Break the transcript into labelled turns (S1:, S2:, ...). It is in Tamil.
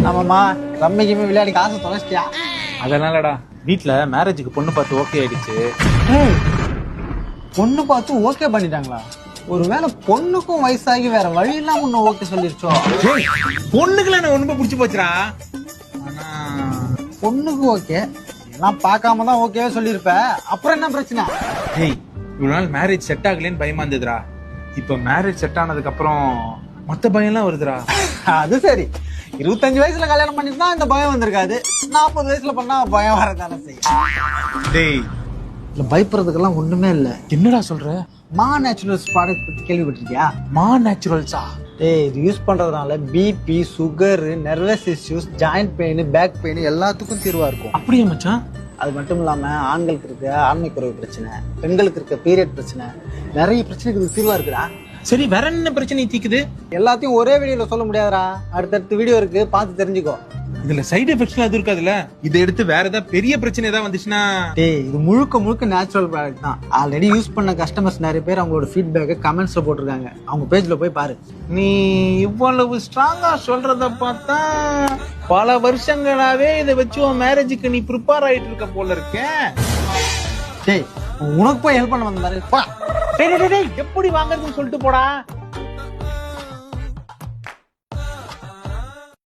S1: ஆமாம்மா, ரம்மிக்குமே விளையாடி காசு தொலைச்சிட்டியா?
S2: அதனாலடா வீட்ல மேரேஜுக்கு பொண்ணு பார்த்து ஓகே ஆயிடுச்சு.
S1: பொண்ணு பார்த்து ஓகே பண்ணிட்டாங்களா? ஒருவேளை பொண்ணுக்கும் வயசாகி வேற வழி இல்லாம இன்னும் ஓகே சொல்லிருச்சோ?
S2: பொண்ணுக்குள்ள என்ன ரொம்ப பிடிச்சு போச்சுடா. ஆனா
S1: பொண்ணுக்கு ஓகே எல்லாம் பார்க்காம தான் ஓகேவே சொல்லியிருப்ப. அப்புறம் என்ன பிரச்சனை?
S2: டேய், இவ்வளவு நாள் மேரேஜ் செட் ஆகலன்னு பயமா இருந்ததுடா. இப்ப மேரேஜ் செட் ஆனதுக்கு அப்புறம் மத்த பயம் எல்லாம் வருதுடா.
S1: அது சரி, 25 வயசுல கல்யாணம் பண்ணிட்டு தான் இந்த பயம் வந்திருக்காது. 40 வயசுல பண்ணா பயம் வரதானே செய்யும்.
S2: டேய்,
S1: இல்ல பயப்படுறதுக்கெல்லாம் ஒண்ணுமே இல்ல.
S2: என்னடா சொல்ற?
S1: மா நேச்சுரல்ஸ் ப்ராடக்ட் பத்தி கேள்விப்பட்டிருக்கியா?
S2: மா நேச்சுரல்ஸா?
S1: டேய், இது யூஸ் பண்றதுனால BP, sugar, nervous issues, joint pain, back pain எல்லாத்துக்கும் தீர்வா இருக்கும்.
S2: அப்படியே மச்சான்?
S1: அது மட்டும் இல்லாம ஆண்களுக்கு இருக்க ஆண்மை குறைவு பிரச்சனை, பெண்களுக்கு இருக்க பீரியட் பிரச்சனை, நிறைய பிரச்சனைக்கு இது தீர்வா இருக்குடா.
S2: சரி, வேற என்ன பிரச்சனை தீக்குது?
S1: எல்லாத்தையும் ஒரே வீடியோல சொல்ல முடியாதுடா. அடுத்தடுத்து வீடியோ இருக்கு, பார்த்து தெரிஞ்சுக்கோ.
S2: இதுல சைடு எஃபெக்ட்ஸ்லாம் எதுவும் இருக்காதுல்ல? இதை எடுத்து வேற ஏதாவது பெரிய பிரச்சனை ஏதாவது வந்துச்சுன்னா?
S1: டேய், இது முழுக்க முழுக்க நேச்சுரல் ப்ராடக்ட் தான். ஆல்ரெடி யூஸ் பண்ண கஸ்டமர்ஸ் நிறைய பேர் அவங்களோட ஃபீட்பேக்கை கமெண்ட்ஸ்ல போட்டிருக்காங்க. அவங்க பேஜ்ல போய் பாரு.
S2: நீ இவ்வளவு ஸ்ட்ராங்கா சொல்றத பார்த்தா பல வருஷங்களாவே இதை வச்சு உன் மேரேஜுக்கு நீ ப்ரிப்பேர் ஆயிட்டு இருக்க போல இருக்கேன்.
S1: டேய், உனக்கு போய் ஹெல்ப் பண்ண வந்தாரு.
S2: எப்படி வாங்குறதுன்னு சொல்லிட்டு போடா.